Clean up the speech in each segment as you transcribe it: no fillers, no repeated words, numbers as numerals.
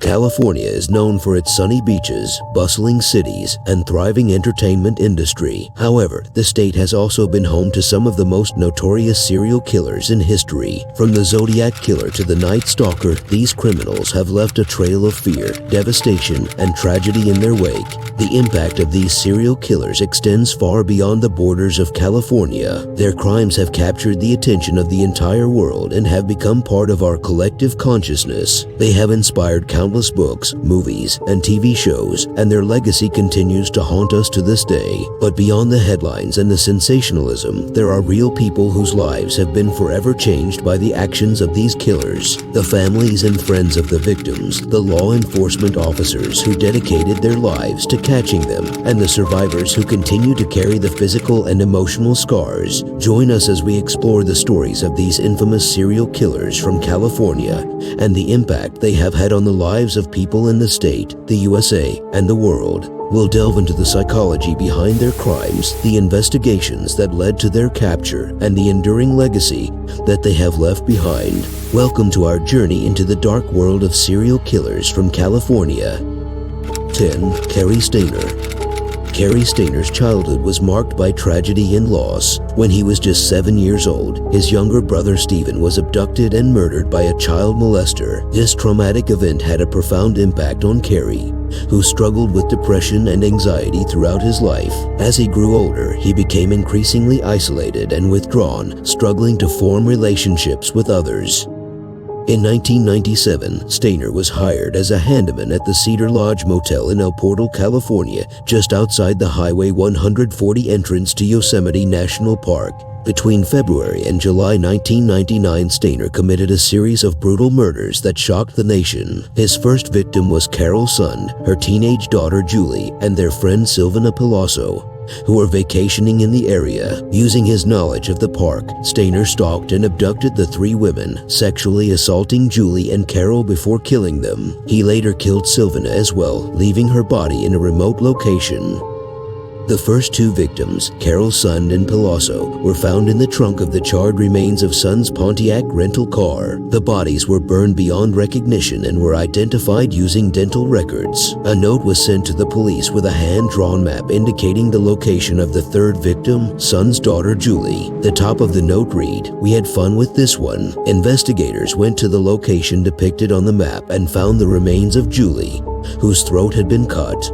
California is known for its sunny beaches, bustling cities, and thriving entertainment industry. However, the state has also been home to some of the most notorious serial killers in history. From the Zodiac Killer to the Night Stalker, these criminals have left a trail of fear, devastation, and tragedy in their wake. The impact of these serial killers extends far beyond the borders of California. Their crimes have captured the attention of the entire world and have become part of our collective consciousness. They have inspired countless books, movies, and TV shows, and their legacy continues to haunt us to this day. But beyond the headlines and the sensationalism, there are real people whose lives have been forever changed by the actions of these killers. The families and friends of the victims, the law enforcement officers who dedicated their lives to catching them, and the survivors who continue to carry the physical and emotional scars. Join us as we explore the stories of these infamous serial killers from California and the impact they have had on the lives of people in the state, the USA, and the world. We'll delve into the psychology behind their crimes, the investigations that led to their capture, and the enduring legacy that they have left behind. Welcome to our journey into the dark world of serial killers from California. 10. Cary Stayner. Cary Stayner's childhood was marked by tragedy and loss. When he was just 7 years old, his younger brother Stephen was abducted and murdered by a child molester. This traumatic event had a profound impact on Cary, who struggled with depression and anxiety throughout his life. As he grew older, he became increasingly isolated and withdrawn, struggling to form relationships with others. In 1997, Stayner was hired as a handyman at the Cedar Lodge Motel in El Portal, California, just outside the Highway 140 entrance to Yosemite National Park. Between February and July 1999, Stayner committed a series of brutal murders that shocked the nation. His first victim was Carol Sund, her teenage daughter Julie, and their friend Silvana Palazzo, who were vacationing in the area. Using his knowledge of the park, Stayner stalked and abducted the three women, sexually assaulting Julie and Carol before killing them. He later killed Silvana as well, leaving her body in a remote location. The first two victims, Carol Sund and Palazzo, were found in the trunk of the charred remains of Sund's Pontiac rental car. The bodies were burned beyond recognition and were identified using dental records. A note was sent to the police with a hand-drawn map indicating the location of the third victim, Sund's daughter Julie. The top of the note read, "We had fun with this one." Investigators went to the location depicted on the map and found the remains of Julie, whose throat had been cut.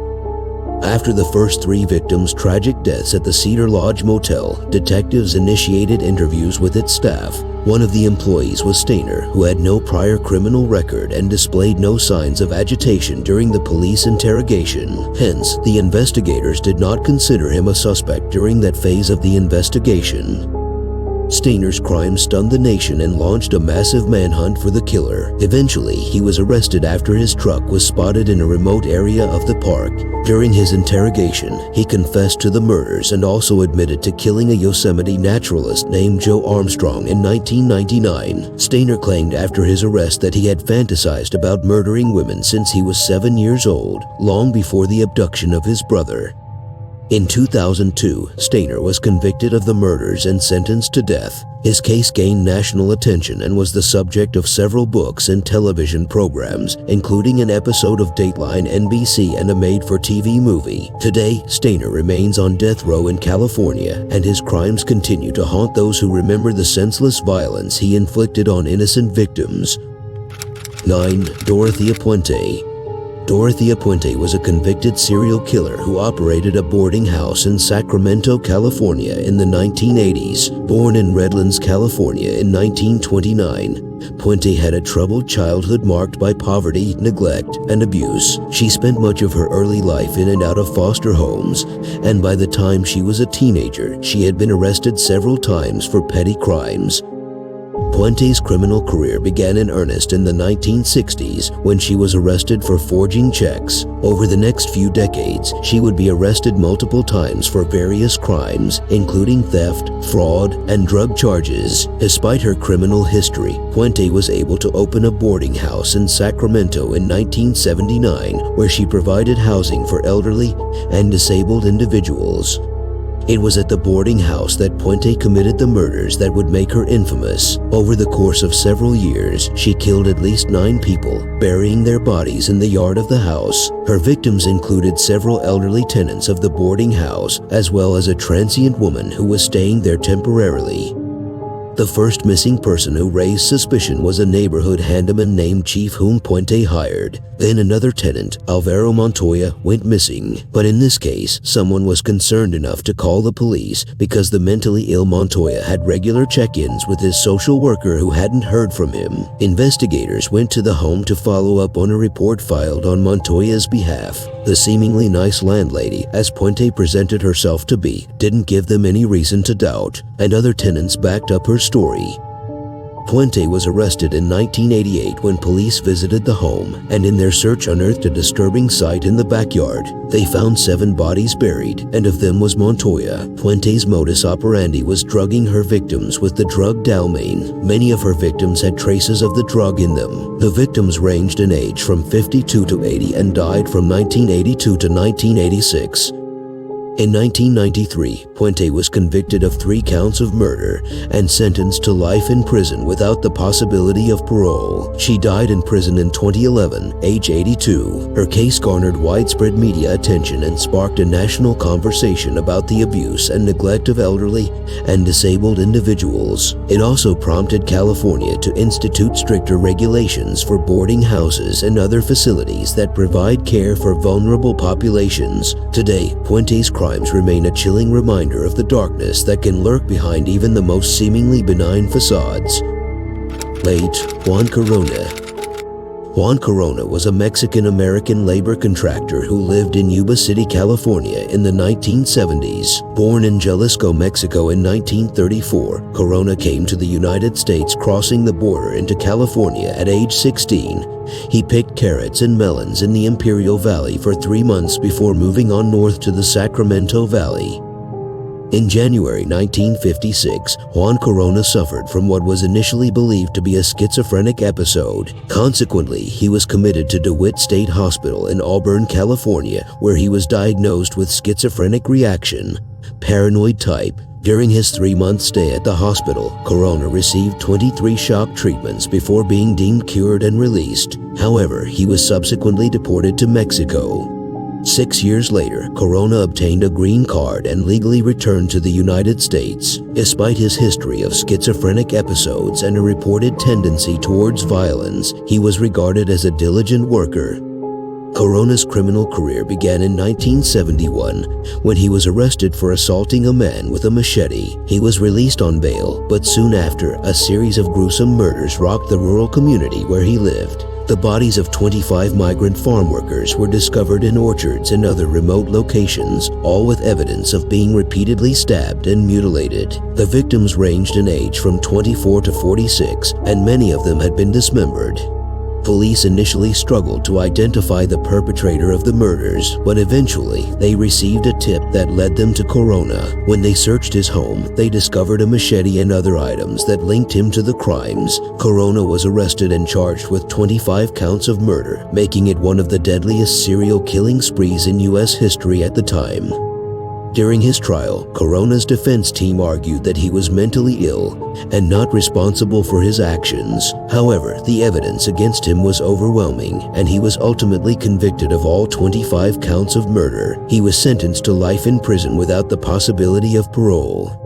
After the first three victims' tragic deaths at the Cedar Lodge Motel, detectives initiated interviews with its staff. One of the employees was Stayner, who had no prior criminal record and displayed no signs of agitation during the police interrogation. Hence, the investigators did not consider him a suspect during that phase of the investigation. Stayner's crime stunned the nation and launched a massive manhunt for the killer. Eventually, he was arrested after his truck was spotted in a remote area of the park. During his interrogation, he confessed to the murders and also admitted to killing a Yosemite naturalist named Joe Armstrong in 1999. Stayner claimed after his arrest that he had fantasized about murdering women since he was 7 years old, long before the abduction of his brother. In 2002, Stayner was convicted of the murders and sentenced to death. His case gained national attention and was the subject of several books and television programs, including an episode of Dateline NBC and a made-for-TV movie. Today, Stayner remains on death row in California, and his crimes continue to haunt those who remember the senseless violence he inflicted on innocent victims. 9. Dorothea Puente. Dorothea Puente was a convicted serial killer who operated a boarding house in Sacramento, California in the 1980s. Born in Redlands, California in 1929, Puente had a troubled childhood marked by poverty, neglect, and abuse. She spent much of her early life in and out of foster homes, and by the time she was a teenager, she had been arrested several times for petty crimes. Puente's criminal career began in earnest in the 1960s when she was arrested for forging checks. Over the next few decades, she would be arrested multiple times for various crimes, including theft, fraud, and drug charges. Despite her criminal history, Puente was able to open a boarding house in Sacramento in 1979, where she provided housing for elderly and disabled individuals. It was at the boarding house that Puente committed the murders that would make her infamous. Over the course of several years, she killed at least 9 people, burying their bodies in the yard of the house. Her victims included several elderly tenants of the boarding house, as well as a transient woman who was staying there temporarily. The first missing person who raised suspicion was a neighborhood handyman named Chief whom Puente hired. Then another tenant, Alvaro Montoya, went missing. But in this case, someone was concerned enough to call the police because the mentally ill Montoya had regular check-ins with his social worker who hadn't heard from him. Investigators went to the home to follow up on a report filed on Montoya's behalf. The seemingly nice landlady, as Puente presented herself to be, didn't give them any reason to doubt, and other tenants backed up her story. Puente was arrested in 1988 when police visited the home and in their search unearthed a disturbing sight in the backyard. They found 7 bodies buried, and of them was Montoya. Puente's modus operandi was drugging her victims with the drug Dalmane. Many of her victims had traces of the drug in them. The victims ranged in age from 52 to 80 and died from 1982 to 1986. In 1993, Puente was convicted of 3 counts of murder and sentenced to life in prison without the possibility of parole. She died in prison in 2011, age 82. Her case garnered widespread media attention and sparked a national conversation about the abuse and neglect of elderly and disabled individuals. It also prompted California to institute stricter regulations for boarding houses and other facilities that provide care for vulnerable populations. Today, Puente's crimes remain a chilling reminder of the darkness that can lurk behind even the most seemingly benign facades. Late Juan Corona. Juan Corona was a Mexican-American labor contractor who lived in Yuba City, California in the 1970s. Born in Jalisco, Mexico in 1934, Corona came to the United States crossing the border into California at age 16. He picked carrots and melons in the Imperial Valley for 3 months before moving on north to the Sacramento Valley. In January 1956, Juan Corona suffered from what was initially believed to be a schizophrenic episode. Consequently, he was committed to DeWitt State Hospital in Auburn, California, where he was diagnosed with schizophrenic reaction, paranoid type. During his 3-month stay at the hospital, Corona received 23 shock treatments before being deemed cured and released. However, he was subsequently deported to Mexico. 6 years later, Corona obtained a green card and legally returned to the United States. Despite his history of schizophrenic episodes and a reported tendency towards violence, he was regarded as a diligent worker. Corona's criminal career began in 1971 when he was arrested for assaulting a man with a machete. He was released on bail, but soon after, a series of gruesome murders rocked the rural community where he lived. The bodies of 25 migrant farm workers were discovered in orchards and other remote locations, all with evidence of being repeatedly stabbed and mutilated. The victims ranged in age from 24 to 46, and many of them had been dismembered. Police initially struggled to identify the perpetrator of the murders, but eventually they received a tip that led them to Corona. When they searched his home, they discovered a machete and other items that linked him to the crimes. Corona was arrested and charged with 25 counts of murder, making it one of the deadliest serial killing sprees in U.S. history at the time. During his trial, Corona's defense team argued that he was mentally ill and not responsible for his actions. However, the evidence against him was overwhelming, and he was ultimately convicted of all 25 counts of murder. He was sentenced to life in prison without the possibility of parole.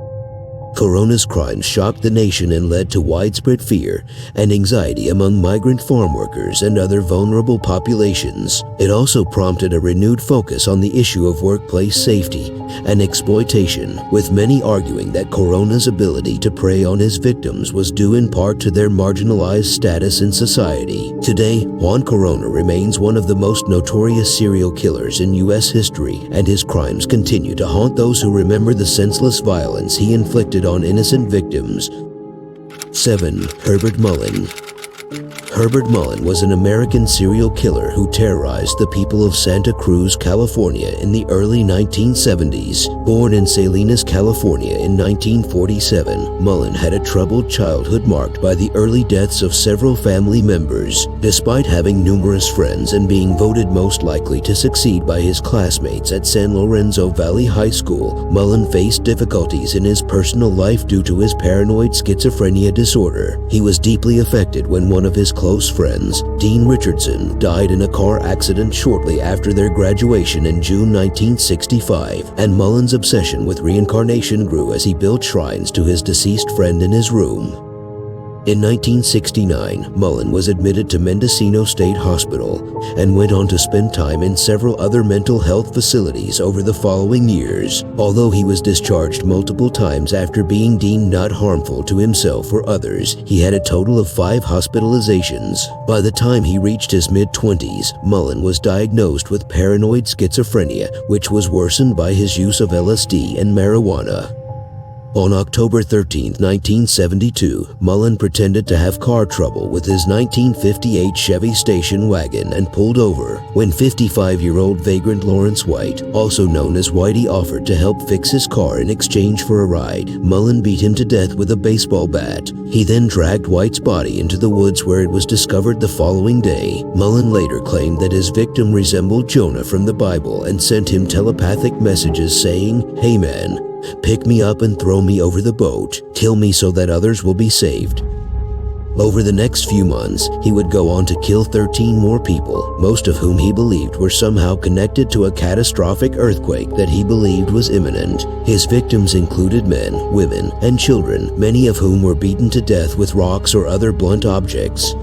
Corona's crimes shocked the nation and led to widespread fear and anxiety among migrant farm workers and other vulnerable populations. It also prompted a renewed focus on the issue of workplace safety and exploitation, with many arguing that Corona's ability to prey on his victims was due in part to their marginalized status in society. Today, Juan Corona remains one of the most notorious serial killers in U.S. history, and his crimes continue to haunt those who remember the senseless violence he inflicted on innocent victims. 7. Herbert Mullin. Herbert Mullin was an American serial killer who terrorized the people of Santa Cruz, California in the early 1970s. Born in Salinas, California in 1947, Mullin had a troubled childhood marked by the early deaths of several family members. Despite having numerous friends and being voted most likely to succeed by his classmates at San Lorenzo Valley High School, Mullin faced difficulties in his personal life due to his paranoid schizophrenia disorder. He was deeply affected when one of his close friends, Dean Richardson, died in a car accident shortly after their graduation in June 1965, and Mullin's obsession with reincarnation grew as he built shrines to his deceased friend in his room. In 1969, Mullin was admitted to Mendocino State Hospital and went on to spend time in several other mental health facilities over the following years. Although he was discharged multiple times after being deemed not harmful to himself or others, he had a total of 5 hospitalizations. By the time he reached his mid-20s, Mullin was diagnosed with paranoid schizophrenia, which was worsened by his use of LSD and marijuana. On October 13, 1972, Mullin pretended to have car trouble with his 1958 Chevy station wagon and pulled over. When 55-year-old vagrant Lawrence White, also known as Whitey, offered to help fix his car in exchange for a ride, Mullin beat him to death with a baseball bat. He then dragged White's body into the woods where it was discovered the following day. Mullin later claimed that his victim resembled Jonah from the Bible and sent him telepathic messages saying, "Hey man, pick me up and throw me over the boat. Kill me so that others will be saved." Over the next few months, he would go on to kill 13 more people, most of whom he believed were somehow connected to a catastrophic earthquake that he believed was imminent. His victims included men, women, and children, many of whom were beaten to death with rocks or other blunt objects.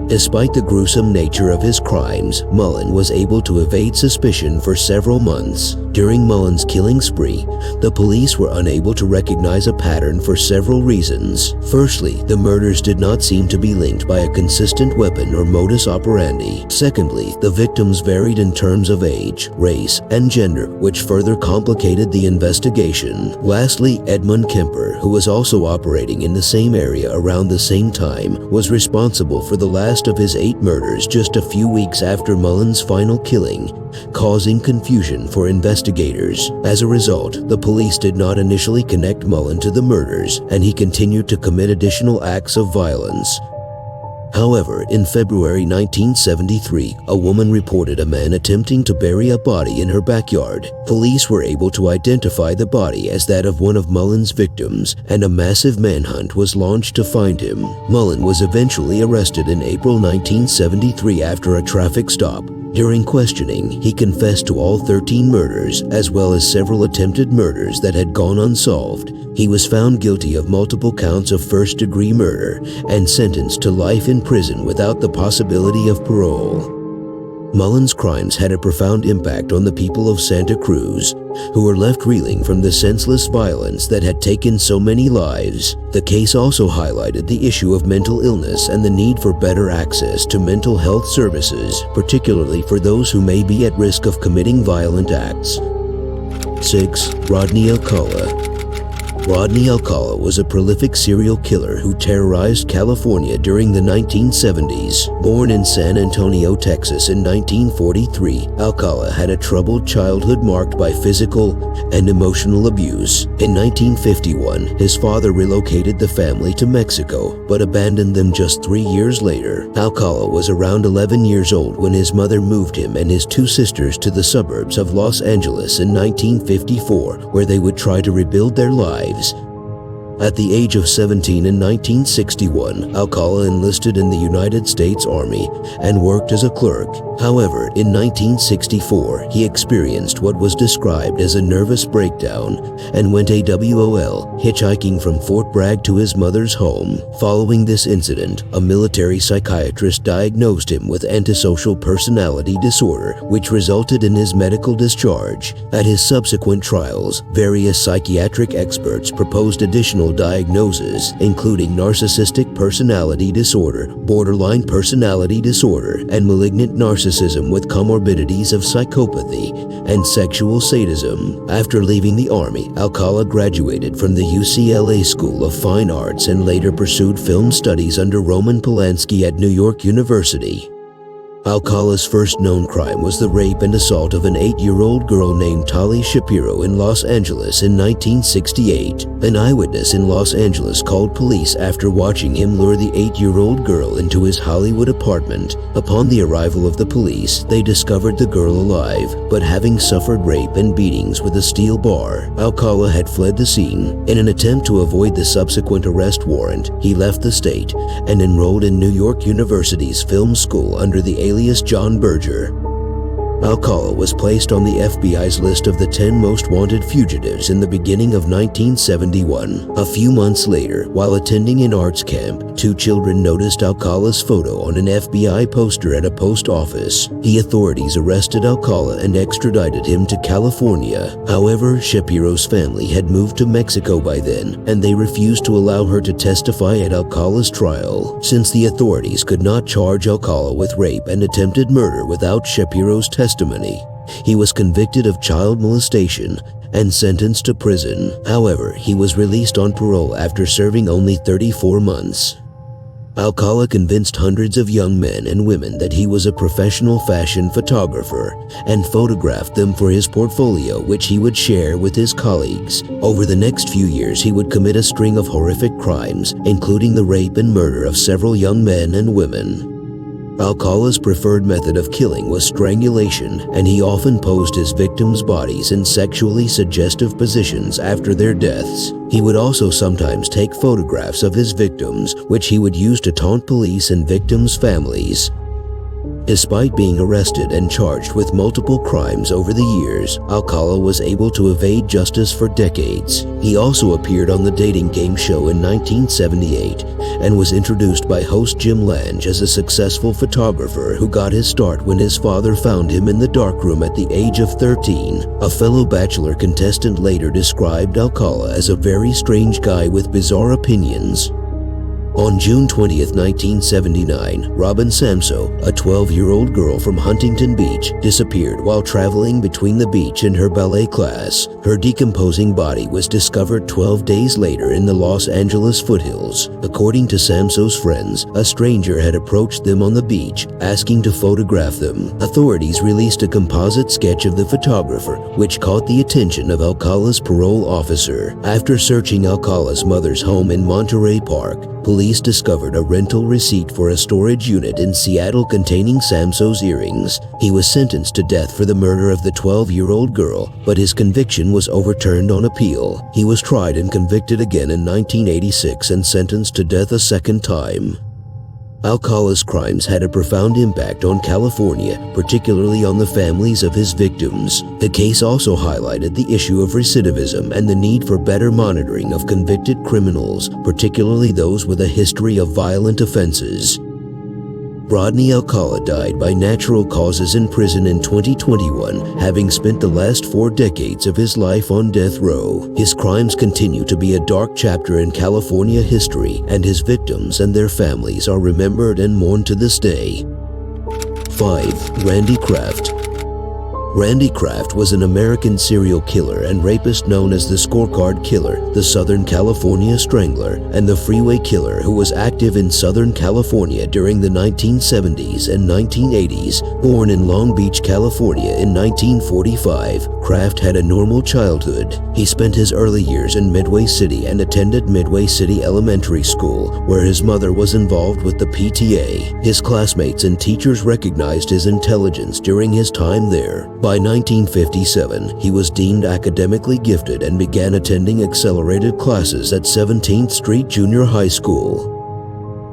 Despite the gruesome nature of his crimes, Mullin was able to evade suspicion for several months. During Mullin's killing spree, the police were unable to recognize a pattern for several reasons. Firstly, the murders did not seem to be linked by a consistent weapon or modus operandi. Secondly, the victims varied in terms of age, race, and gender, which further complicated the investigation. Lastly, Edmund Kemper, who was also operating in the same area around the same time, was responsible for the last of his 8 murders just a few weeks after Mullin's final killing, causing confusion for investigators. As a result, the police did not initially connect Mullin to the murders, and he continued to commit additional acts of violence. However, in February 1973, a woman reported a man attempting to bury a body in her backyard. Police were able to identify the body as that of one of Mullin's victims, and a massive manhunt was launched to find him. Mullin was eventually arrested in April 1973 after a traffic stop. During questioning, he confessed to all 13 murders, as well as several attempted murders that had gone unsolved. He was found guilty of multiple counts of first-degree murder and sentenced to life in prison without the possibility of parole. Mullin's crimes had a profound impact on the people of Santa Cruz, who were left reeling from the senseless violence that had taken so many lives. The case also highlighted the issue of mental illness and the need for better access to mental health services, particularly for those who may be at risk of committing violent acts. 6. Rodney Alcala. Rodney Alcala was a prolific serial killer who terrorized California during the 1970s. Born in San Antonio, Texas in 1943, Alcala had a troubled childhood marked by physical and emotional abuse. In 1951, his father relocated the family to Mexico, but abandoned them just 3 years later. Alcala was around 11 years old when his mother moved him and his 2 sisters to the suburbs of Los Angeles in 1954, where they would try to rebuild their lives. At the age of 17 in 1961, Alcala enlisted in the United States Army and worked as a clerk. However, in 1964, he experienced what was described as a nervous breakdown and went AWOL, hitchhiking from Fort Bragg to his mother's home. Following this incident, a military psychiatrist diagnosed him with antisocial personality disorder, which resulted in his medical discharge. At his subsequent trials, various psychiatric experts proposed additional diagnoses, including narcissistic personality disorder, borderline personality disorder, and malignant narcissism narcissism with comorbidities of psychopathy and sexual sadism. After leaving the army, Alcala graduated from the UCLA School of Fine Arts and later pursued film studies under Roman Polanski at New York University. Alcala's first known crime was the rape and assault of an 8-year-old girl named Tali Shapiro in Los Angeles in 1968. An eyewitness in Los Angeles called police after watching him lure the 8-year-old girl into his Hollywood apartment. Upon the arrival of the police, they discovered the girl alive, but having suffered rape and beatings with a steel bar. Alcala had fled the scene. In an attempt to avoid the subsequent arrest warrant, he left the state and enrolled in New York University's film school under the alias John Berger. Alcala was placed on the FBI's list of the 10 most wanted fugitives in the beginning of 1971. A few months later, while attending an arts camp, 2 children noticed Alcala's photo on an FBI poster at a post office. The authorities arrested Alcala and extradited him to California. However, Shapiro's family had moved to Mexico by then, and they refused to allow her to testify at Alcala's trial. Since the authorities could not charge Alcala with rape and attempted murder without Shapiro's testimony, he was convicted of child molestation and sentenced to prison. However, he was released on parole after serving only 34 months. Alcala convinced hundreds of young men and women that he was a professional fashion photographer and photographed them for his portfolio, which he would share with his colleagues. Over the next few years, he would commit a string of horrific crimes, including the rape and murder of several young men and women. Alcala's preferred method of killing was strangulation, and he often posed his victims' bodies in sexually suggestive positions after their deaths. He would also sometimes take photographs of his victims, which he would use to taunt police and victims' families. Despite being arrested and charged with multiple crimes over the years, Alcala was able to evade justice for decades. He also appeared on the dating game show in 1978 and was introduced by host Jim Lange as a successful photographer who got his start when his father found him in the darkroom at the age of 13. A fellow Bachelor contestant later described Alcala as a very strange guy with bizarre opinions. On June 20, 1979, Robin Samso, a 12-year-old girl from Huntington Beach, disappeared while traveling between the beach and her ballet class. Her decomposing body was discovered 12 days later in the Los Angeles foothills. According to Samso's friends, a stranger had approached them on the beach, asking to photograph them. Authorities released a composite sketch of the photographer, which caught the attention of Alcala's parole officer. After searching Alcala's mother's home in Monterey Park, police discovered a rental receipt for a storage unit in Seattle containing Samso's earrings. He was sentenced to death for the murder of the 12-year-old girl, but his conviction was overturned on appeal. He was tried and convicted again in 1986 and sentenced to death a second time. Alcala's crimes had a profound impact on California, particularly on the families of his victims. The case also highlighted the issue of recidivism and the need for better monitoring of convicted criminals, particularly those with a history of violent offenses. Rodney Alcala died by natural causes in prison in 2021, having spent the last 4 decades of his life on death row. His crimes continue to be a dark chapter in California history, and his victims and their families are remembered and mourned to this day. 5. Randy Kraft. Randy Kraft was an American serial killer and rapist known as the Scorecard Killer, the Southern California Strangler, and the Freeway Killer, who was active in Southern California during the 1970s and 1980s. Born in Long Beach, California in 1945, Kraft had a normal childhood. He spent his early years in Midway City and attended Midway City Elementary School, where his mother was involved with the PTA. His classmates and teachers recognized his intelligence during his time there. By 1957, he was deemed academically gifted and began attending accelerated classes at 17th Street Junior High School.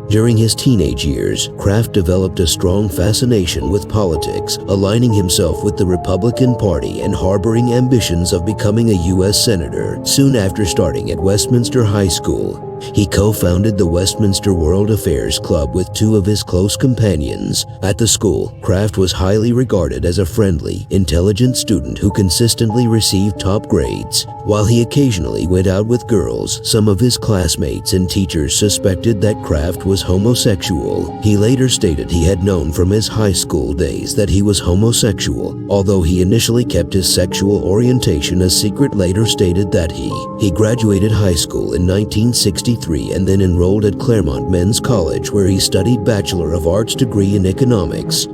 During his teenage years, Kraft developed a strong fascination with politics, aligning himself with the Republican Party and harboring ambitions of becoming a U.S. Senator. Soon after starting at Westminster High School, He co-founded the Westminster World Affairs Club with two of his close companions. At the school, Kraft was highly regarded as a friendly, intelligent student who consistently received top grades. While he occasionally went out with girls, some of his classmates and teachers suspected that Kraft was homosexual. He later stated he had known from his high school days that he was homosexual, although he initially kept his sexual orientation a secret. Later stated that he graduated high school in 1963 and then enrolled at Claremont Men's College, where he studied Bachelor of Arts degree in economics.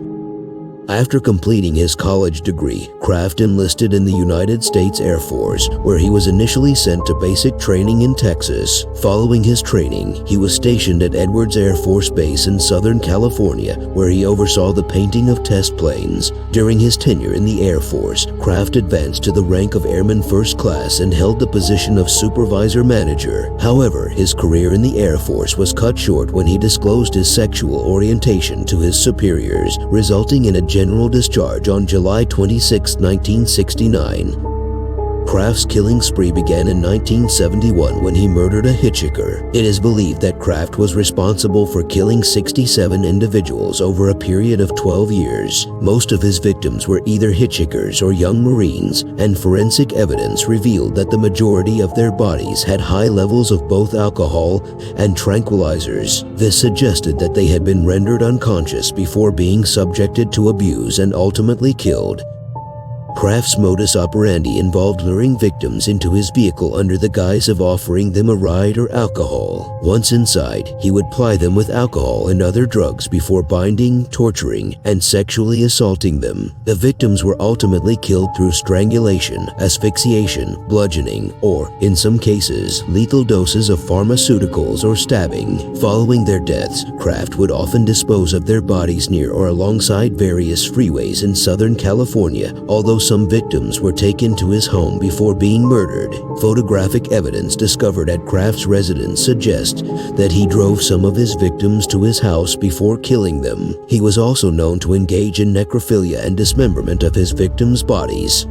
After completing his college degree, Kraft enlisted in the United States Air Force, where he was initially sent to basic training in Texas. Following his training, he was stationed at Edwards Air Force Base in Southern California, where he oversaw the painting of test planes. During his tenure in the Air Force, Kraft advanced to the rank of Airman First Class and held the position of Supervisor Manager. However, his career in the Air Force was cut short when he disclosed his sexual orientation to his superiors, resulting in a general discharge on July 26, 1969. Kraft's killing spree began in 1971 when he murdered a hitchhiker. It is believed that Kraft was responsible for killing 67 individuals over a period of 12 years. Most of his victims were either hitchhikers or young Marines, and forensic evidence revealed that the majority of their bodies had high levels of both alcohol and tranquilizers. This suggested that they had been rendered unconscious before being subjected to abuse and ultimately killed. Kraft's modus operandi involved luring victims into his vehicle under the guise of offering them a ride or alcohol. Once inside, he would ply them with alcohol and other drugs before binding, torturing, and sexually assaulting them. The victims were ultimately killed through strangulation, asphyxiation, bludgeoning, or, in some cases, lethal doses of pharmaceuticals or stabbing. Following their deaths, Kraft would often dispose of their bodies near or alongside various freeways in Southern California, although some victims were taken to his home before being murdered. Photographic evidence discovered at Kraft's residence suggests that he drove some of his victims to his house before killing them. He was also known to engage in necrophilia and dismemberment of his victims' bodies.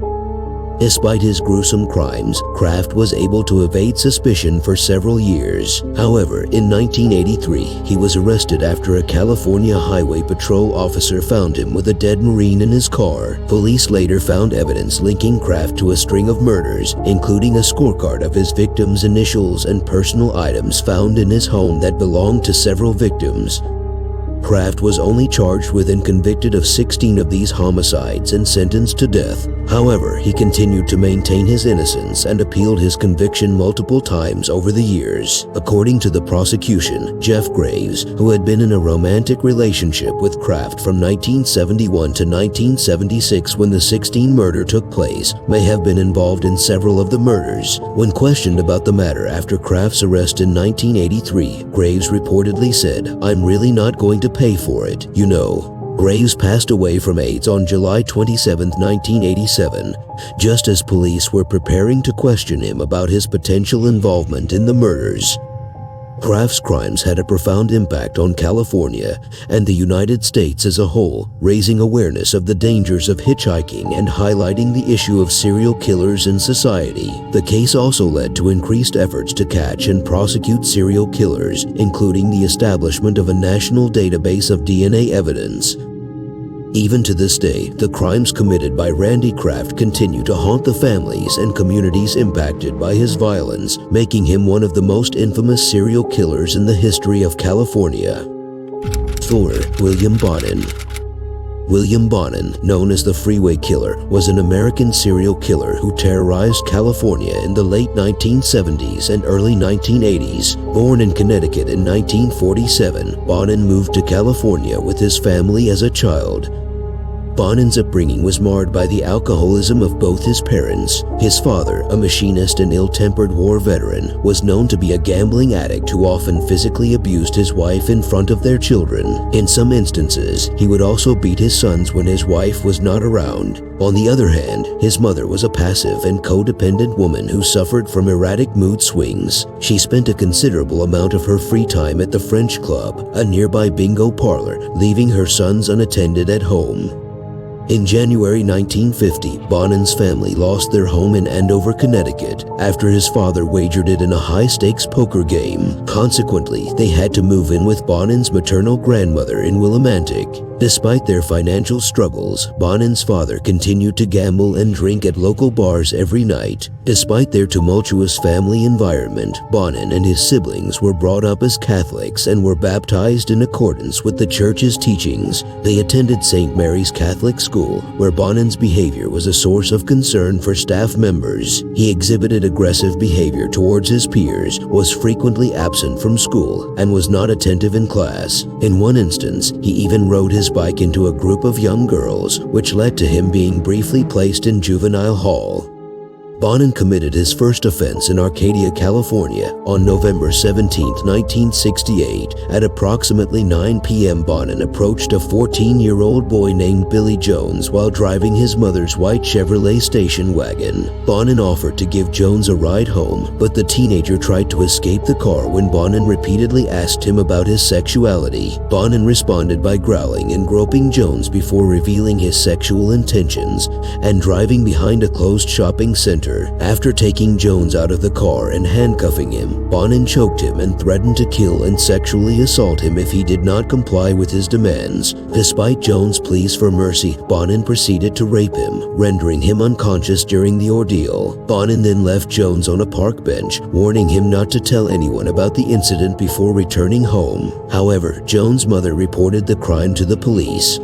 Despite his gruesome crimes, Kraft was able to evade suspicion for several years. However, in 1983, he was arrested after a California Highway Patrol officer found him with a dead Marine in his car. Police later found evidence linking Kraft to a string of murders, including a scorecard of his victims' initials and personal items found in his home that belonged to several victims. Kraft was only charged with and convicted of 16 of these homicides and sentenced to death. However, he continued to maintain his innocence and appealed his conviction multiple times over the years. According to the prosecution, Jeff Graves, who had been in a romantic relationship with Kraft from 1971 to 1976 when the 16 murder took place, may have been involved in several of the murders. When questioned about the matter after Kraft's arrest in 1983, Graves reportedly said, "I'm really not going to pay for it, you know." Graves passed away from AIDS on July 27, 1987, just as police were preparing to question him about his potential involvement in the murders. Kraft's crimes had a profound impact on California and the United States as a whole, raising awareness of the dangers of hitchhiking and highlighting the issue of serial killers in society. The case also led to increased efforts to catch and prosecute serial killers, including the establishment of a national database of DNA evidence. Even to this day, the crimes committed by Randy Kraft continue to haunt the families and communities impacted by his violence, making him one of the most infamous serial killers in the history of California. 4. William Bonin. William Bonin, known as the Freeway Killer, was an American serial killer who terrorized California in the late 1970s and early 1980s. Born in Connecticut in 1947, Bonin moved to California with his family as a child. Bonin's upbringing was marred by the alcoholism of both his parents. His father, a machinist and ill-tempered war veteran, was known to be a gambling addict who often physically abused his wife in front of their children. In some instances, he would also beat his sons when his wife was not around. On the other hand, his mother was a passive and codependent woman who suffered from erratic mood swings. She spent a considerable amount of her free time at the French Club, a nearby bingo parlor, leaving her sons unattended at home. In January 1950, Bonin's family lost their home in Andover, Connecticut, after his father wagered it in a high-stakes poker game. Consequently, they had to move in with Bonin's maternal grandmother in Willimantic. Despite their financial struggles, Bonin's father continued to gamble and drink at local bars every night. Despite their tumultuous family environment, Bonin and his siblings were brought up as Catholics and were baptized in accordance with the church's teachings. They attended St. Mary's Catholic School, where Bonin's behavior was a source of concern for staff members. He exhibited aggressive behavior towards his peers, was frequently absent from school, and was not attentive in class. In one instance, he even rode his bike into a group of young girls, which led to him being briefly placed in juvenile hall. Bonin committed his first offense in Arcadia, California on November 17, 1968. At approximately 9 p.m., Bonin approached a 14-year-old boy named Billy Jones while driving his mother's white Chevrolet station wagon. Bonin offered to give Jones a ride home, but the teenager tried to escape the car when Bonin repeatedly asked him about his sexuality. Bonin responded by growling and groping Jones before revealing his sexual intentions and driving behind a closed shopping center. After taking Jones out of the car and handcuffing him, Bonin choked him and threatened to kill and sexually assault him if he did not comply with his demands. Despite Jones' pleas for mercy, Bonin proceeded to rape him, rendering him unconscious during the ordeal. Bonin then left Jones on a park bench, warning him not to tell anyone about the incident before returning home. However, Jones' mother reported the crime to the police.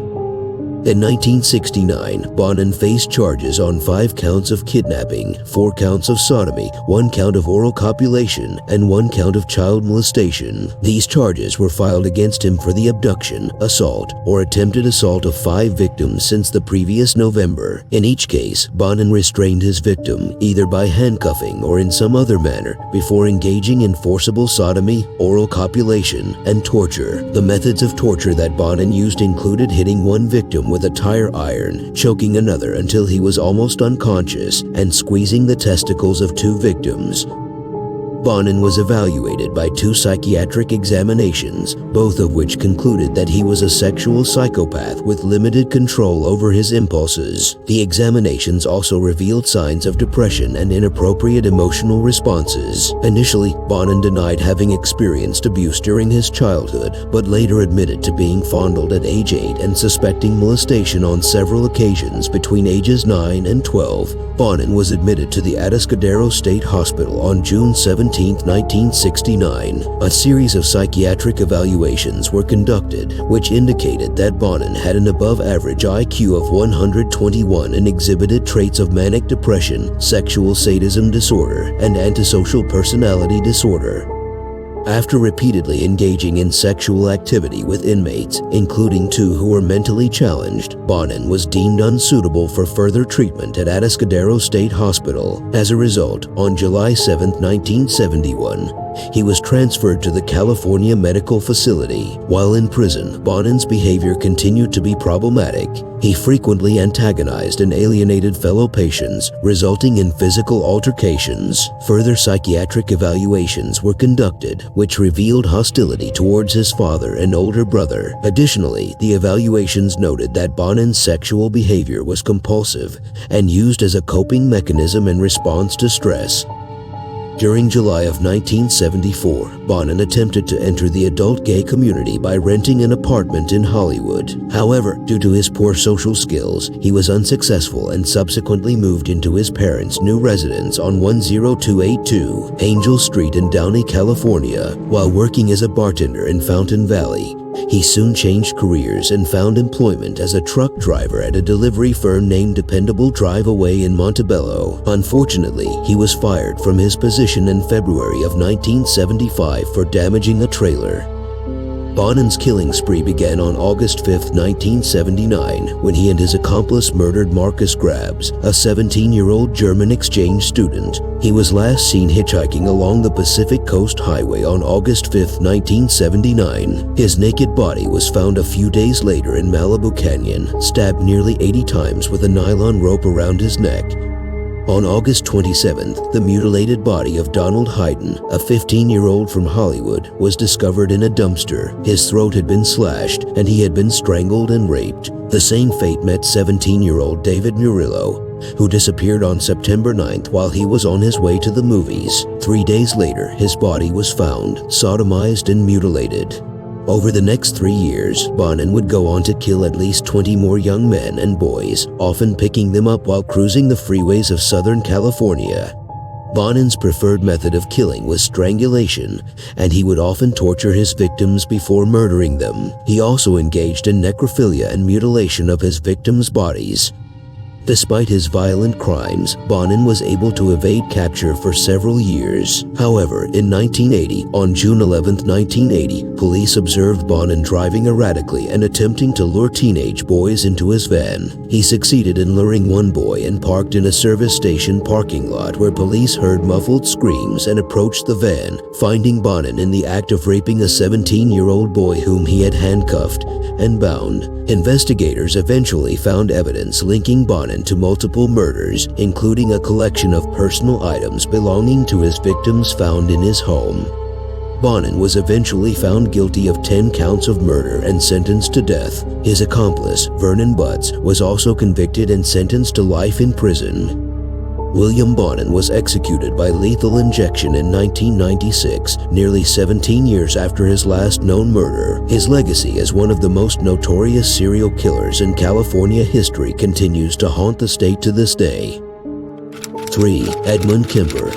In 1969, Bonin faced charges on 5 counts of kidnapping, 4 counts of sodomy, 1 count of oral copulation, and 1 count of child molestation. These charges were filed against him for the abduction, assault, or attempted assault of 5 victims since the previous November. In each case, Bonin restrained his victim, either by handcuffing or in some other manner, before engaging in forcible sodomy, oral copulation, and torture. The methods of torture that Bonin used included hitting one victim with a tire iron, choking another until he was almost unconscious, and squeezing the testicles of 2 victims. Bonin was evaluated by 2 psychiatric examinations, both of which concluded that he was a sexual psychopath with limited control over his impulses. The examinations also revealed signs of depression and inappropriate emotional responses. Initially, Bonin denied having experienced abuse during his childhood, but later admitted to being fondled at age 8 and suspecting molestation on several occasions between ages 9 and 12. Bonin was admitted to the Atascadero State Hospital on June 17, 1969. A series of psychiatric evaluations were conducted, which indicated that Bonin had an above-average IQ of 121 and exhibited traits of manic depression, sexual sadism disorder, and antisocial personality disorder. After repeatedly engaging in sexual activity with inmates, including 2 who were mentally challenged, Bonin was deemed unsuitable for further treatment at Atascadero State Hospital. As a result, on July 7, 1971, he was transferred to the California Medical Facility. While in prison, Bonin's behavior continued to be problematic. He frequently antagonized and alienated fellow patients, resulting in physical altercations. Further psychiatric evaluations were conducted, which revealed hostility towards his father and older brother. Additionally, the evaluations noted that Bonin's sexual behavior was compulsive and used as a coping mechanism in response to stress. During July of 1974, Bonin attempted to enter the adult gay community by renting an apartment in Hollywood. However, due to his poor social skills, he was unsuccessful and subsequently moved into his parents' new residence on 10282 Angel Street in Downey, California. While working as a bartender in Fountain Valley, he soon changed careers and found employment as a truck driver at a delivery firm named Dependable Drive Away in Montebello. Unfortunately, he was fired from his position in February of 1975 for damaging a trailer. Bonin's killing spree began on August 5, 1979, when he and his accomplice murdered Marcus Grabs, a 17-year-old German exchange student. He was last seen hitchhiking along the Pacific Coast Highway on August 5, 1979. His naked body was found a few days later in Malibu Canyon, stabbed nearly 80 times with a nylon rope around his neck. On August 27th, the mutilated body of Donald Hayden, a 15-year-old from Hollywood, was discovered in a dumpster. His throat had been slashed, and he had been strangled and raped. The same fate met 17-year-old David Murillo, who disappeared on September 9th while he was on his way to the movies. 3 days later, his body was found, sodomized and mutilated. Over the next 3 years, Bonin would go on to kill at least 20 more young men and boys, often picking them up while cruising the freeways of Southern California. Bonin's preferred method of killing was strangulation, and he would often torture his victims before murdering them. He also engaged in necrophilia and mutilation of his victims' bodies. Despite his violent crimes, Bonin was able to evade capture for several years. However, in 1980, on June 11, 1980, police observed Bonin driving erratically and attempting to lure teenage boys into his van. He succeeded in luring one boy and parked in a service station parking lot where police heard muffled screams and approached the van, finding Bonin in the act of raping a 17-year-old boy whom he had handcuffed and bound. Investigators eventually found evidence linking Bonin to multiple murders, including a collection of personal items belonging to his victims found in his home. Bonin was eventually found guilty of 10 counts of murder and sentenced to death. His accomplice, Vernon Butts, was also convicted and sentenced to life in prison. William Bonin was executed by lethal injection in 1996, nearly 17 years after his last known murder. His legacy as one of the most notorious serial killers in California history continues to haunt the state to this day. 3. Edmund Kemper.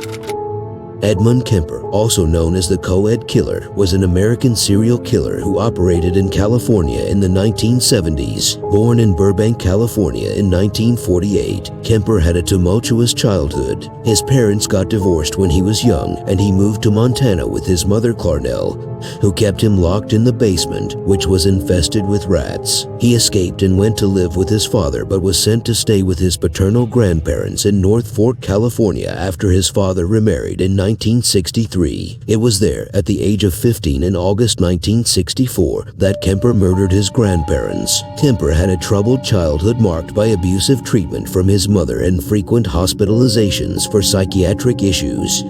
Edmund Kemper, also known as the Co-Ed Killer, was an American serial killer who operated in California in the 1970s. Born in Burbank, California in 1948, Kemper had a tumultuous childhood. His parents got divorced when he was young, and he moved to Montana with his mother Clarnell, who kept him locked in the basement, which was infested with rats. He escaped and went to live with his father, but was sent to stay with his paternal grandparents in North Fork, California after his father remarried in 1963. It was there, at the age of 15 in August 1964, that Kemper murdered his grandparents. Kemper had a troubled childhood marked by abusive treatment from his mother and frequent hospitalizations for psychiatric issues.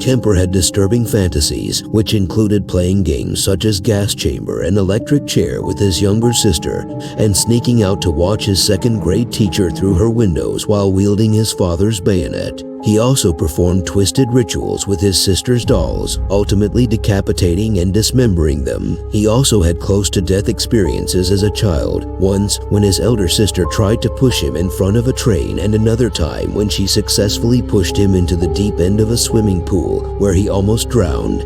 Kemper had disturbing fantasies, which included playing games such as gas chamber and electric chair with his younger sister, and sneaking out to watch his second-grade teacher through her windows while wielding his father's bayonet. He also performed twisted rituals with his sister's dolls, ultimately decapitating and dismembering them. He also had close-to-death experiences as a child, once when his elder sister tried to push him in front of a train, and another time when she successfully pushed him into the deep end of a swimming pool, where he almost drowned.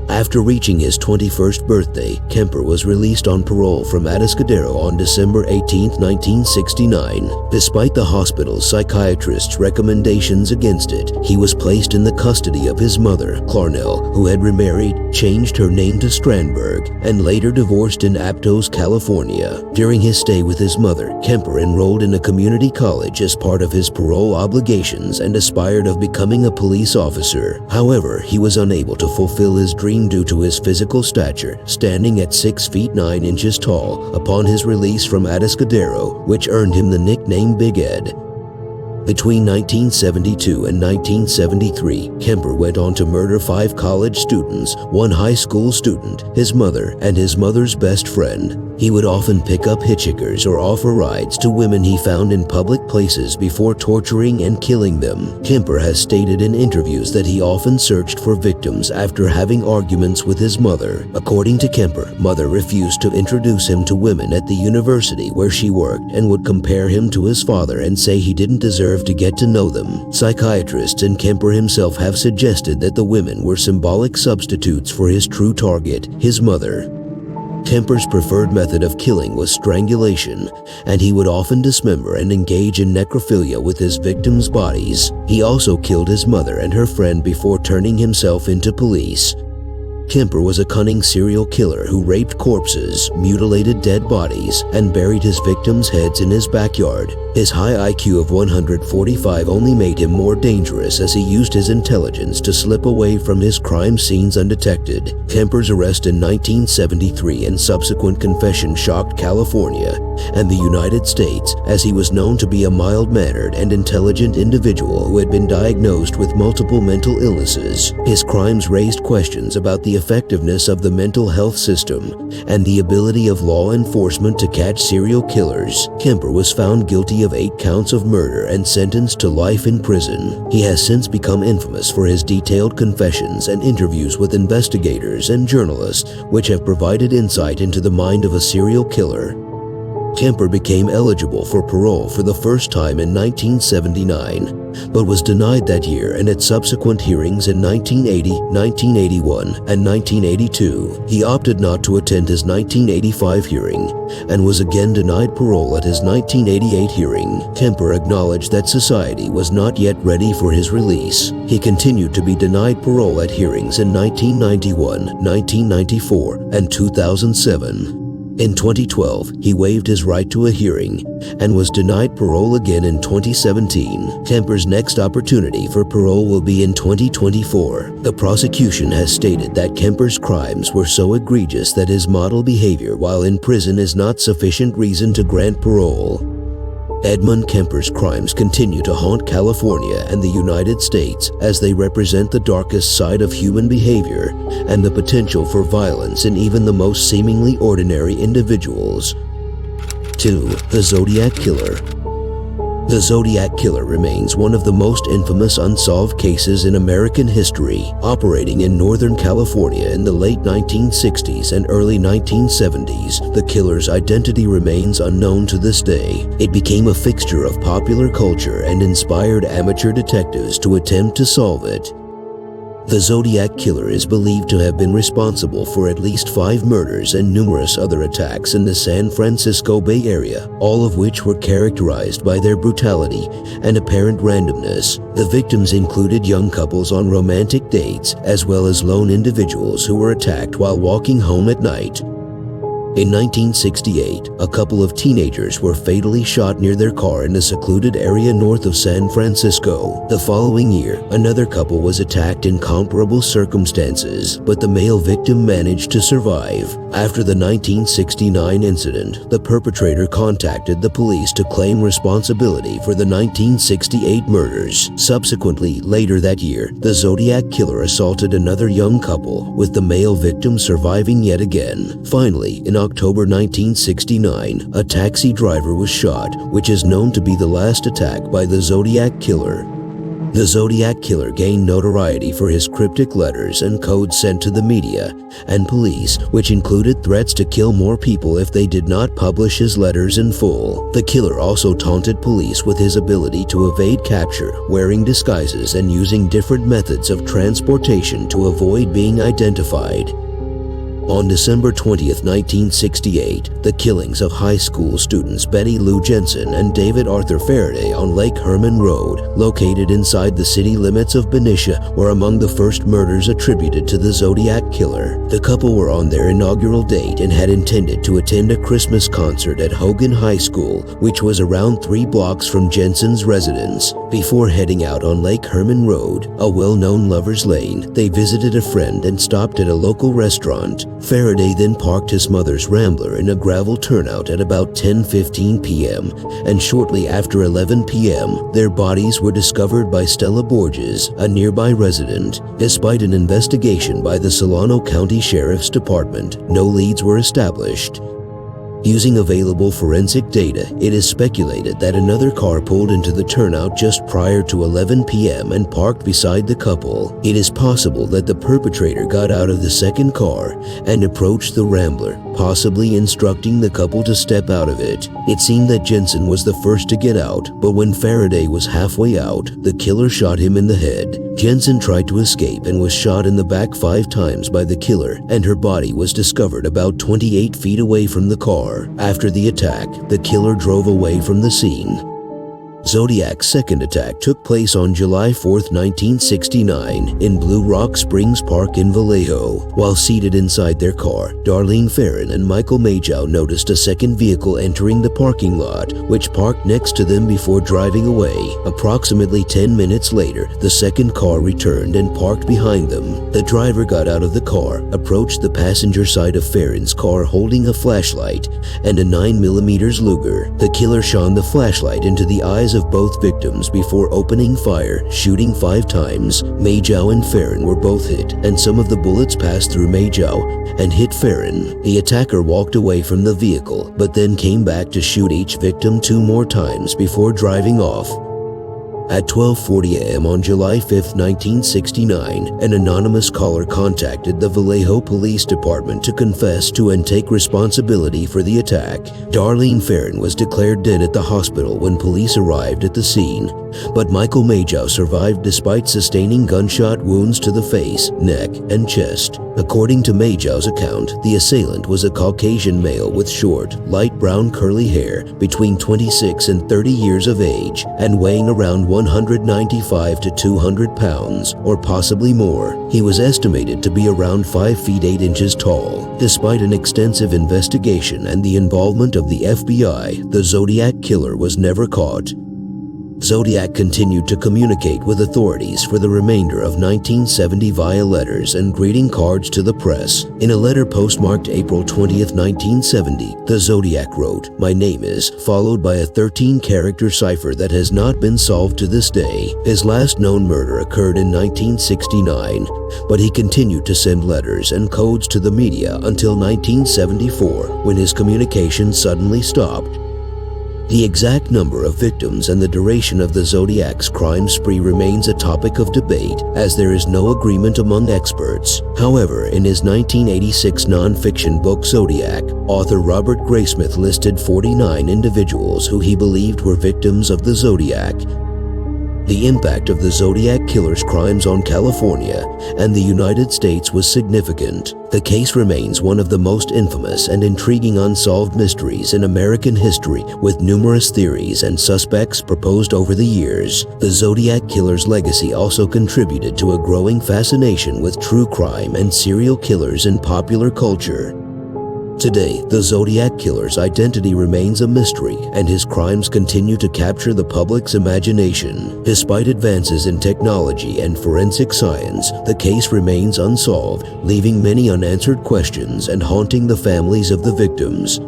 After reaching his 21st birthday, Kemper was released on parole from Atascadero on December 18, 1969. Despite the hospital's psychiatrist's recommendations against it, he was placed in the custody of his mother, Clarnell, who had remarried, changed her name to Strandberg, and later divorced in Aptos, California. During his stay with his mother, Kemper enrolled in a community college as part of his parole obligations and aspired of becoming a police officer. However, he was unable to fulfill his dream due to his physical stature, standing at 6 feet 9 inches tall upon his release from Atascadero, which earned him the nickname Big Ed. Between 1972 and 1973, Kemper went on to murder 5 college students, 1 high school student, his mother, and his mother's best friend. He would often pick up hitchhikers or offer rides to women he found in public places before torturing and killing them. Kemper has stated in interviews that he often searched for victims after having arguments with his mother. According to Kemper, mother refused to introduce him to women at the university where she worked and would compare him to his father and say he didn't deserve to get to know them. Psychiatrists and Kemper himself have suggested that the women were symbolic substitutes for his true target, his mother. Kemper's preferred method of killing was strangulation, and he would often dismember and engage in necrophilia with his victims' bodies. He also killed his mother and her friend before turning himself into police. Kemper was a cunning serial killer who raped corpses, mutilated dead bodies, and buried his victims' heads in his backyard. His high IQ of 145 only made him more dangerous as he used his intelligence to slip away from his crime scenes undetected. Kemper's arrest in 1973 and subsequent confession shocked California, and the United States, as he was known to be a mild-mannered and intelligent individual who had been diagnosed with multiple mental illnesses. His crimes raised questions about the effectiveness of the mental health system and the ability of law enforcement to catch serial killers. Kemper was found guilty of 8 counts of murder and sentenced to life in prison. He has since become infamous for his detailed confessions and interviews with investigators and journalists, which have provided insight into the mind of a serial killer. Kemper became eligible for parole for the first time in 1979, but was denied that year, and at subsequent hearings in 1980, 1981, and 1982, he opted not to attend his 1985 hearing and was again denied parole at his 1988 hearing. Kemper acknowledged that society was not yet ready for his release. He continued to be denied parole at hearings in 1991, 1994, and 2007. In 2012, he waived his right to a hearing and was denied parole again in 2017. Kemper's next opportunity for parole will be in 2024. The prosecution has stated that Kemper's crimes were so egregious that his model behavior while in prison is not sufficient reason to grant parole. Edmund Kemper's crimes continue to haunt California and the United States as they represent the darkest side of human behavior and the potential for violence in even the most seemingly ordinary individuals. 2. The Zodiac Killer. The Zodiac Killer remains one of the most infamous unsolved cases in American history, operating in Northern California in the late 1960s and early 1970s. The killer's identity remains unknown to this day. It became a fixture of popular culture and inspired amateur detectives to attempt to solve it. The Zodiac Killer is believed to have been responsible for at least 5 murders and numerous other attacks in the San Francisco Bay Area, all of which were characterized by their brutality and apparent randomness. The victims included young couples on romantic dates, as well as lone individuals who were attacked while walking home at night. In 1968, a couple of teenagers were fatally shot near their car in a secluded area north of San Francisco. The following year, another couple was attacked in comparable circumstances, but the male victim managed to survive. After the 1969 incident, the perpetrator contacted the police to claim responsibility for the 1968 murders. Subsequently, later that year, the Zodiac Killer assaulted another young couple, with the male victim surviving yet again. Finally, in October 1969, a taxi driver was shot, which is known to be the last attack by the Zodiac Killer. The Zodiac Killer gained notoriety for his cryptic letters and codes sent to the media and police, which included threats to kill more people if they did not publish his letters in full. The killer also taunted police with his ability to evade capture, wearing disguises and using different methods of transportation to avoid being identified. On December 20, 1968, the killings of high school students Betty Lou Jensen and David Arthur Faraday on Lake Herman Road, located inside the city limits of Benicia, were among the first murders attributed to the Zodiac Killer. The couple were on their inaugural date and had intended to attend a Christmas concert at Hogan High School, which was around 3 blocks from Jensen's residence. Before heading out on Lake Herman Road, a well-known lover's lane, they visited a friend and stopped at a local restaurant. Faraday then parked his mother's Rambler in a gravel turnout at about 10:15 p.m., and shortly after 11 p.m., their bodies were discovered by Stella Borges, a nearby resident. Despite an investigation by the Solano County Sheriff's Department, no leads were established. Using available forensic data, it is speculated that another car pulled into the turnout just prior to 11 p.m. and parked beside the couple. It is possible that the perpetrator got out of the second car and approached the Rambler, possibly instructing the couple to step out of it. It seemed that Jensen was the first to get out, but when Faraday was halfway out, the killer shot him in the head. Jensen tried to escape and was shot in the back 5 times by the killer, and her body was discovered about 28 feet away from the car. After the attack, the killer drove away from the scene. Zodiac's second attack took place on July 4, 1969 in Blue Rock Springs Park in Vallejo. While seated inside their car, Darlene Ferrin and Michael Majow noticed a second vehicle entering the parking lot, which parked next to them before driving away. Approximately 10 minutes later, the second car returned and parked behind them. The driver got out of the car, approached the passenger side of Ferrin's car holding a flashlight and a 9mm Luger. The killer shone the flashlight into the eyes of both victims before opening fire, shooting 5 times. Majow and Ferrin were both hit, and some of the bullets passed through Majow and hit Ferrin. The attacker walked away from the vehicle, but then came back to shoot each victim 2 more times before driving off. At 12:40 a.m. on July 5, 1969, an anonymous caller contacted the Vallejo Police Department to confess to and take responsibility for the attack. Darlene Ferrin was declared dead at the hospital when police arrived at the scene, but Michael Majow survived despite sustaining gunshot wounds to the face, neck, and chest. According to Majow's account, the assailant was a Caucasian male with short, light brown curly hair, between 26 and 30 years of age, and weighing around 195 to 200 pounds, or possibly more. He was estimated to be around 5 feet 8 inches tall. Despite an extensive investigation and the involvement of the FBI, the Zodiac Killer was never caught. Zodiac continued to communicate with authorities for the remainder of 1970 via letters and greeting cards to the press. In a letter postmarked April 20, 1970, the Zodiac wrote, "My name is," followed by a 13-character cipher that has not been solved to this day. His last known murder occurred in 1969, but he continued to send letters and codes to the media until 1974, when his communication suddenly stopped. The exact number of victims and the duration of the Zodiac's crime spree remains a topic of debate, as there is no agreement among experts. However, in his 1986 non-fiction book Zodiac, author Robert Graysmith listed 49 individuals who he believed were victims of the Zodiac. The impact of the Zodiac Killer's crimes on California and the United States was significant. The case remains one of the most infamous and intriguing unsolved mysteries in American history, with numerous theories and suspects proposed over the years. The Zodiac Killer's legacy also contributed to a growing fascination with true crime and serial killers in popular culture. Today, the Zodiac Killer's identity remains a mystery, and his crimes continue to capture the public's imagination. Despite advances in technology and forensic science, the case remains unsolved, leaving many unanswered questions and haunting the families of the victims.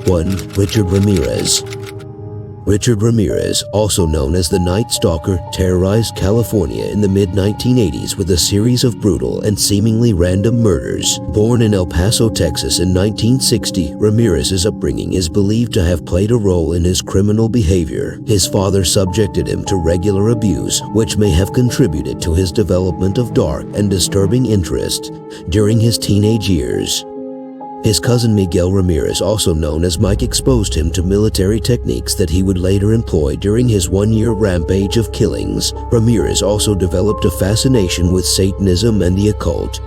1. Richard Ramirez. Richard Ramirez, also known as the Night Stalker, terrorized California in the mid-1980s with a series of brutal and seemingly random murders. Born in El Paso, Texas in 1960, Ramirez's upbringing is believed to have played a role in his criminal behavior. His father subjected him to regular abuse, which may have contributed to his development of dark and disturbing interests during his teenage years. His cousin Miguel Ramirez, also known as Mike, exposed him to military techniques that he would later employ during his one-year rampage of killings. Ramirez also developed a fascination with Satanism and the occult.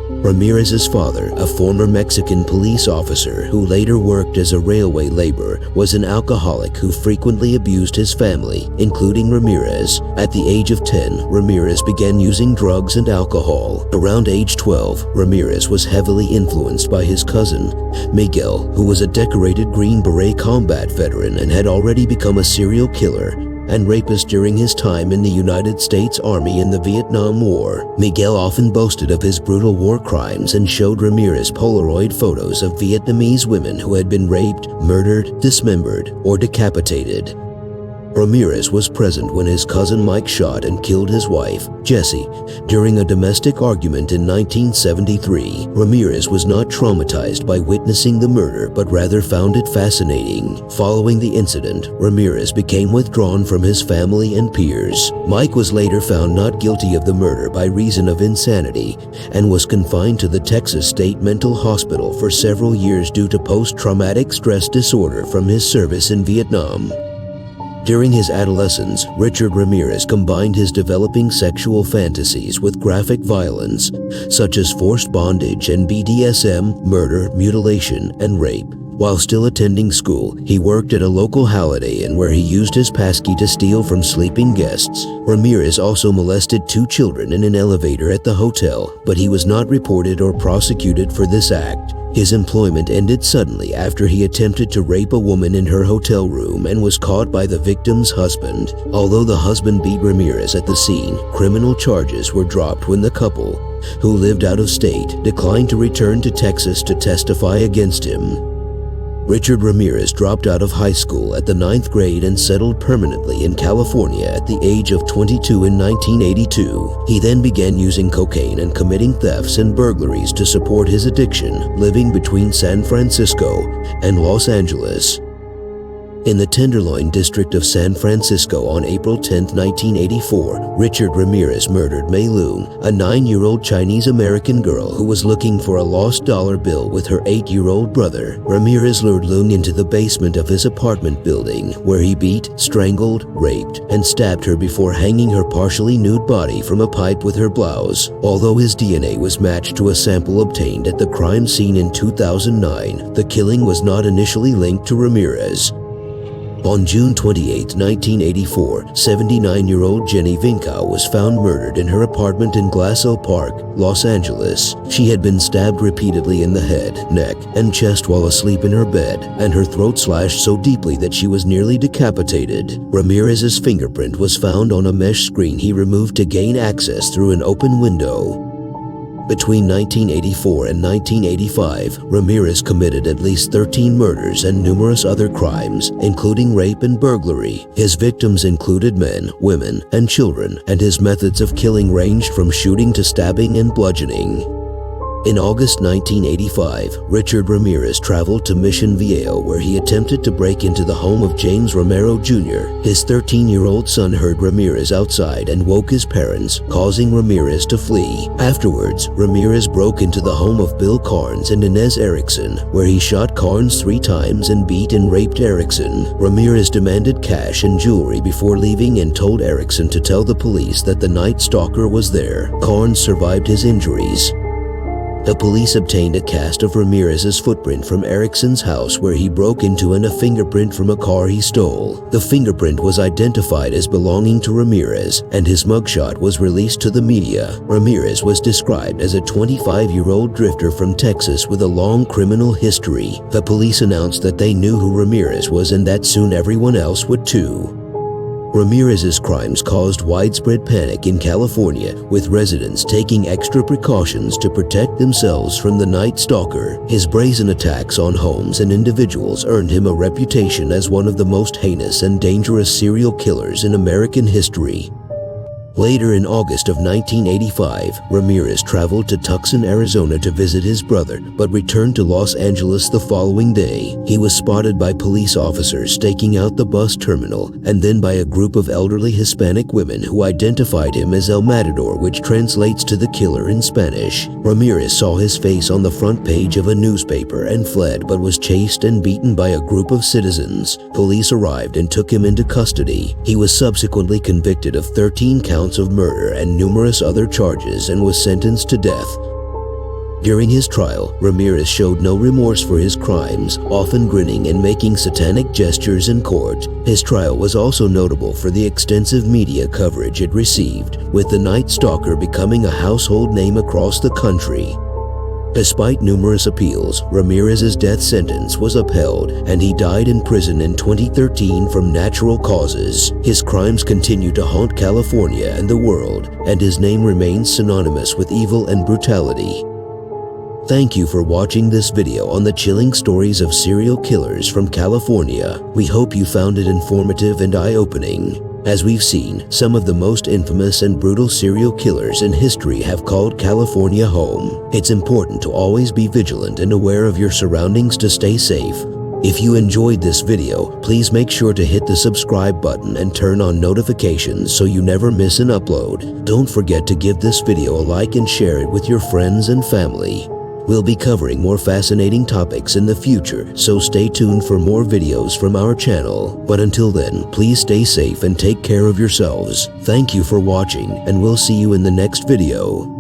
Ramirez's father, a former Mexican police officer who later worked as a railway laborer, was an alcoholic who frequently abused his family, including Ramirez. At the age of 10, Ramirez began using drugs and alcohol. Around age 12, Ramirez was heavily influenced by his cousin, Miguel, who was a decorated Green Beret combat veteran and had already become a serial killer and rapist during his time in the United States Army in the Vietnam War. Miguel often boasted of his brutal war crimes and showed Ramirez Polaroid photos of Vietnamese women who had been raped, murdered, dismembered, or decapitated. Ramirez was present when his cousin Mike shot and killed his wife, Jessie, during a domestic argument in 1973. Ramirez was not traumatized by witnessing the murder, but rather found it fascinating. Following the incident, Ramirez became withdrawn from his family and peers. Mike was later found not guilty of the murder by reason of insanity and was confined to the Texas State Mental Hospital for several years due to post-traumatic stress disorder from his service in Vietnam. During his adolescence, Richard Ramirez combined his developing sexual fantasies with graphic violence, such as forced bondage and BDSM, murder, mutilation, and rape. While still attending school, he worked at a local Holiday Inn where he used his passkey to steal from sleeping guests. Ramirez also molested 2 children in an elevator at the hotel, but he was not reported or prosecuted for this act. His employment ended suddenly after he attempted to rape a woman in her hotel room and was caught by the victim's husband. Although the husband beat Ramirez at the scene, criminal charges were dropped when the couple, who lived out of state, declined to return to Texas to testify against him. Richard Ramirez dropped out of high school at the 9th grade and settled permanently in California at the age of 22 in 1982. He then began using cocaine and committing thefts and burglaries to support his addiction, living between San Francisco and Los Angeles. In the Tenderloin district of San Francisco on April 10, 1984, Richard Ramirez murdered Mei Lung, a 9-year-old Chinese-American girl who was looking for a lost dollar bill with her 8-year-old brother. Ramirez lured Lung into the basement of his apartment building, where he beat, strangled, raped, and stabbed her before hanging her partially nude body from a pipe with her blouse. Although his DNA was matched to a sample obtained at the crime scene in 2009, the killing was not initially linked to Ramirez. On June 28, 1984, 79-year-old Jenny Vinca was found murdered in her apartment in Glassell Park, Los Angeles. She had been stabbed repeatedly in the head, neck, and chest while asleep in her bed, and her throat slashed so deeply that she was nearly decapitated. Ramirez's fingerprint was found on a mesh screen he removed to gain access through an open window. Between 1984 and 1985, Ramirez committed at least 13 murders and numerous other crimes, including rape and burglary. His victims included men, women, and children, and his methods of killing ranged from shooting to stabbing and bludgeoning. In August 1985, Richard Ramirez traveled to Mission Viejo where he attempted to break into the home of James Romero Jr. His 13-year-old son heard Ramirez outside and woke his parents, causing Ramirez to flee. Afterwards, Ramirez broke into the home of Bill Carnes and Inez Erickson, where he shot Carnes 3 times and beat and raped Erickson. Ramirez demanded cash and jewelry before leaving and told Erickson to tell the police that the Night Stalker was there. Carnes survived his injuries. The police obtained a cast of Ramirez's footprint from Erickson's house where he broke into and a fingerprint from a car he stole. The fingerprint was identified as belonging to Ramirez, and his mugshot was released to the media. Ramirez was described as a 25-year-old drifter from Texas with a long criminal history. The police announced that they knew who Ramirez was and that soon everyone else would too. Ramirez's crimes caused widespread panic in California, with residents taking extra precautions to protect themselves from the Night Stalker. His brazen attacks on homes and individuals earned him a reputation as one of the most heinous and dangerous serial killers in American history. Later in August of 1985, Ramirez traveled to Tucson, Arizona to visit his brother, but returned to Los Angeles the following day. He was spotted by police officers staking out the bus terminal, and then by a group of elderly Hispanic women who identified him as El Matador, which translates to the killer in Spanish. Ramirez saw his face on the front page of a newspaper and fled, but was chased and beaten by a group of citizens. Police arrived and took him into custody. He was subsequently convicted of 13 counts of murder and numerous other charges and was sentenced to death. During his trial, Ramirez showed no remorse for his crimes, often grinning and making satanic gestures in court. His trial was also notable for the extensive media coverage it received, with the Night Stalker becoming a household name across the country. Despite numerous appeals, Ramirez's death sentence was upheld, and he died in prison in 2013 from natural causes. His crimes continue to haunt California and the world, and his name remains synonymous with evil and brutality. Thank you for watching this video on the chilling stories of serial killers from California. We hope you found it informative and eye-opening. As we've seen, some of the most infamous and brutal serial killers in history have called California home. It's important to always be vigilant and aware of your surroundings to stay safe. If you enjoyed this video, please make sure to hit the subscribe button and turn on notifications so you never miss an upload. Don't forget to give this video a like and share it with your friends and family. We'll be covering more fascinating topics in the future, so stay tuned for more videos from our channel. But until then, please stay safe and take care of yourselves. Thank you for watching, and we'll see you in the next video.